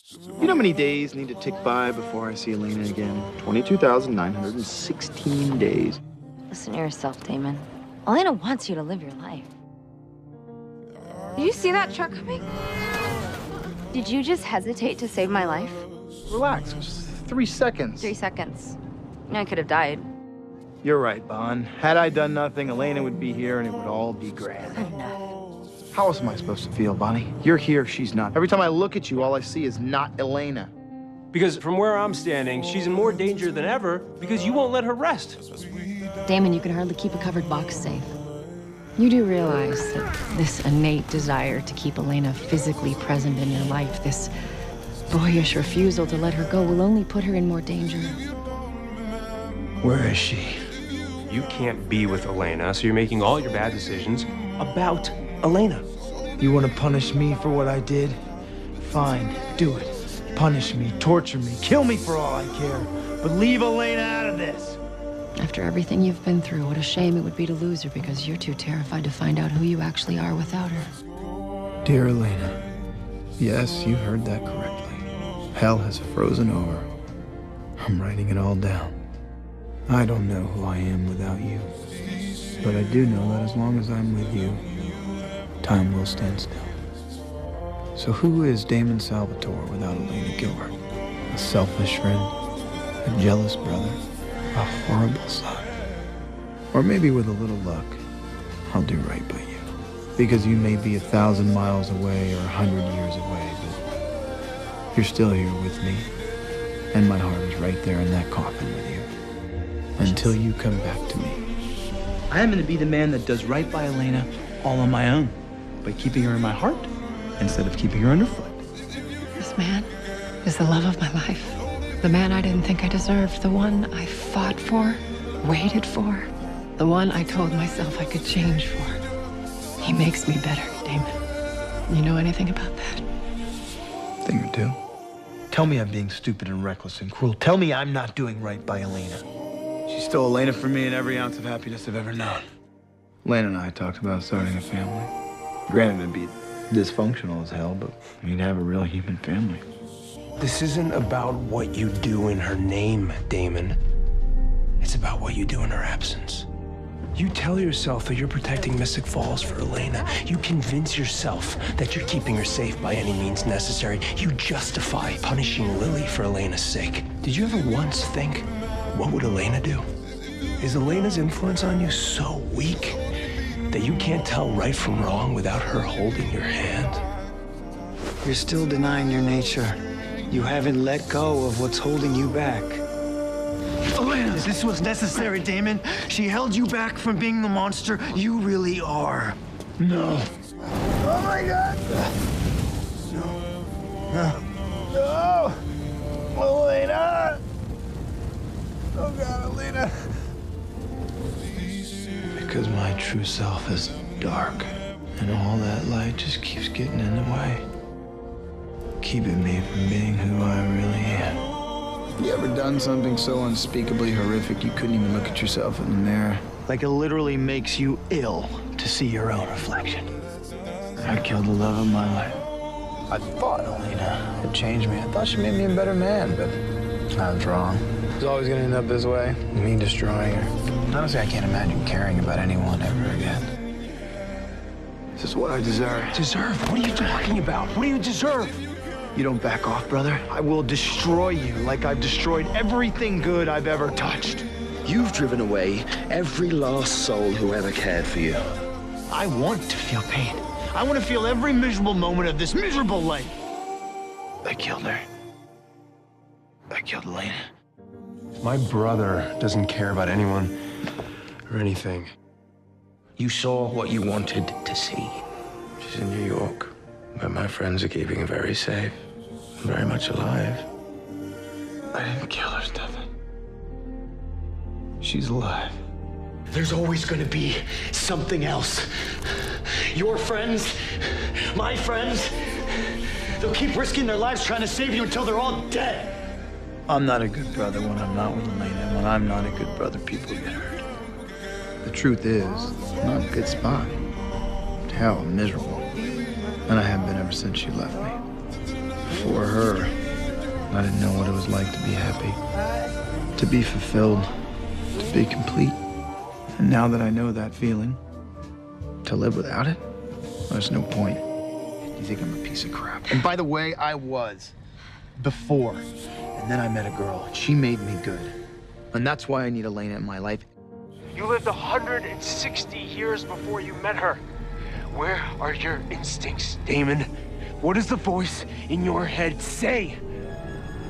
You know how many days need to tick by before I see Elena again? 22,916 days. Listen to yourself, Damon. Elena wants you to live your life. Did you see that truck coming? Did you just hesitate to save my life? Relax, just 3 seconds. 3 seconds. I could have died. You're right, Bon. Had I done nothing, Elena would be here and it would all be grand. Enough. How else am I supposed to feel, Bonnie? You're here, she's not. Every time I look at you, all I see is not Elena. Because from where I'm standing, she's in more danger than ever because you won't let her rest. Damon, you can hardly keep a covered box safe. You do realize that this innate desire to keep Elena physically present in your life, this boyish refusal to let her go, will only put her in more danger. Where is she? You can't be with Elena, so you're making all your bad decisions about Elena. You want to punish me for what I did? Fine, do it. Punish me, torture me, kill me for all I care. But leave Elena out of this. After everything you've been through, what a shame it would be to lose her because you're too terrified to find out who you actually are without her. Dear Elena, yes, you heard that correctly. Hell has frozen over. I'm writing it all down. I don't know who I am without you. But I do know that as long as I'm with you, time will stand still. So who is Damon Salvatore without Elena Gilbert? A selfish friend? A jealous brother? A horrible son? Or maybe with a little luck, I'll do right by you. Because you may be 1,000 miles away or 100 years away, but you're still here with me. And my heart is right there in that coffin with you. Until you come back to me. I am going to be the man that does right by Elena all on my own. By keeping her in my heart instead of keeping her underfoot. This man is the love of my life. The man I didn't think I deserved. The one I fought for, waited for. The one I told myself I could change for. He makes me better, Damon. You know anything about that? Thing or two. Tell me I'm being stupid and reckless and cruel. Tell me I'm not doing right by Elena. She's still Elena for me in every ounce of happiness I've ever known. Elena and I talked about starting a family. Granted, it'd be dysfunctional as hell, but we'd have a real human family. This isn't about what you do in her name, Damon. It's about what you do in her absence. You tell yourself that you're protecting Mystic Falls for Elena. You convince yourself that you're keeping her safe by any means necessary. You justify punishing Lily for Elena's sake. Did you ever once think, what would Elena do? Is Elena's influence on you so weak that you can't tell right from wrong without her holding your hand? You're still denying your nature. You haven't let go of what's holding you back. Elena! This was necessary, Damon. She held you back from being the monster you really are. No. Oh my God! No! Elena! Oh God, Elena! Because my true self is dark, and all that light just keeps getting in the way. Keeping me from being who I really am. You ever done something so unspeakably horrific you couldn't even look at yourself in the mirror? Like it literally makes you ill to see your own reflection. I killed the love of my life. I thought Elena had changed me. I thought she made me a better man, but I was wrong. It was always gonna end up this way, me destroying her. Honestly, I can't imagine caring about anyone ever again. This is what I deserve. Deserve? What are you talking about? What do you deserve? You don't back off, brother. I will destroy you like I've destroyed everything good I've ever touched. You've driven away every last soul who ever cared for you. I want to feel pain. I want to feel every miserable moment of this miserable life. I killed her. I killed Elena. My brother doesn't care about anyone or anything. You saw what you wanted to see. She's in New York, where my friends are keeping her very safe and very much alive. I didn't kill her, Stefan. She's alive. There's always gonna be something else. Your friends, my friends, they'll keep risking their lives trying to save you until they're all dead. I'm not a good brother when I'm not with Elena, and when I'm not a good brother, people get hurt. The truth is, I'm not in a good spot. Hell, I'm miserable. And I have been ever since she left me. before her, I didn't know what it was like to be happy, to be fulfilled, to be complete. And now that I know that feeling, to live without it, there's no point. You think I'm a piece of crap? And by the way, I was. Before. And then I met a girl, and she made me good. And that's why I need Elena in my life. You lived 160 years before you met her. Where are your instincts, Damon? What does the voice in your head say?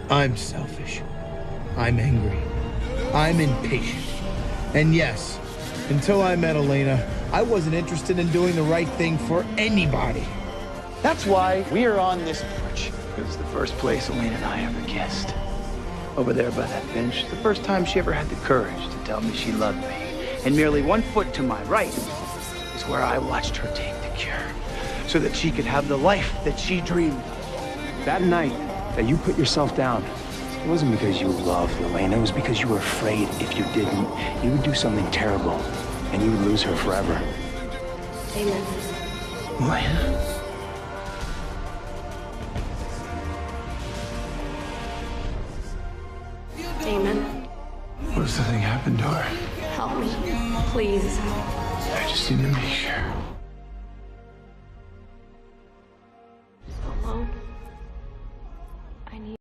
I'm selfish. I'm angry. I'm impatient. And yes, until I met Elena, I wasn't interested in doing the right thing for anybody. That's why we're on this porch. It was the first place Elena and I ever kissed. Over there by that bench, the first time she ever had the courage to tell me she loved me. And merely 1 foot to my right is where I watched her take the cure, so that she could have the life that she dreamed of. That night that you put yourself down, it wasn't because you loved Elena. It was because you were afraid if you didn't, you would do something terrible and you would lose her forever. Damon. Elena? Damon, What if something happened to her? help me, please. I just need to make sure.